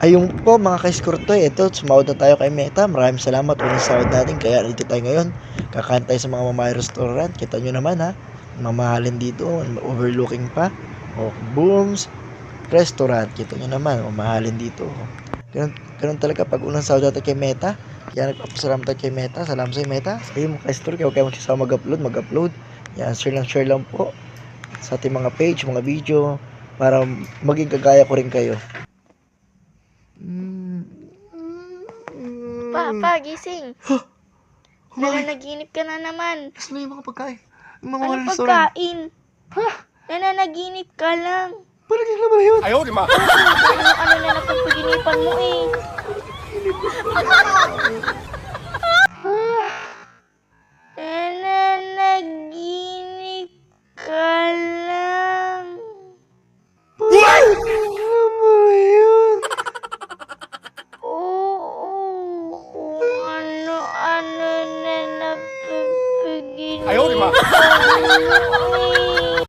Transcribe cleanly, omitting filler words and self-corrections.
Ayun po mga ka-Skortoy, ito sumahod na tayo kay Meta. Maraming salamat, unang sahod natin, kaya dito tayo ngayon. Kakain tayo sa mga mamahay restaurant. Kita nyo naman ha, mamahalin dito, overlooking pa. O, Booms Restaurant, kita nyo naman, mamahalin dito. Ganun talaga pag unang sahod natin kay Meta. Kaya nagpapasalamat tayo kay Meta. Salamat sa Meta. Ayun mga ka-Skortoy, kaya huwag kayo magsasama mag-upload. Yan, share lang po sa ating mga page, mga video, para maging kagaya ko rin kayo. Pa, gising. Nananaginip ka na naman. Nasaan na yung mga pagkain? Yung mga Anong restaurant? pagkain? Nananaginip ka lang. Parang yung naman yun. Ayaw, di ma. Ano na napagpaginipan mo eh. Nananaginip ka lang. Ano naman yun? Oo, kung ano-ano na napapaginipan Ayaw, di ma. mo eh.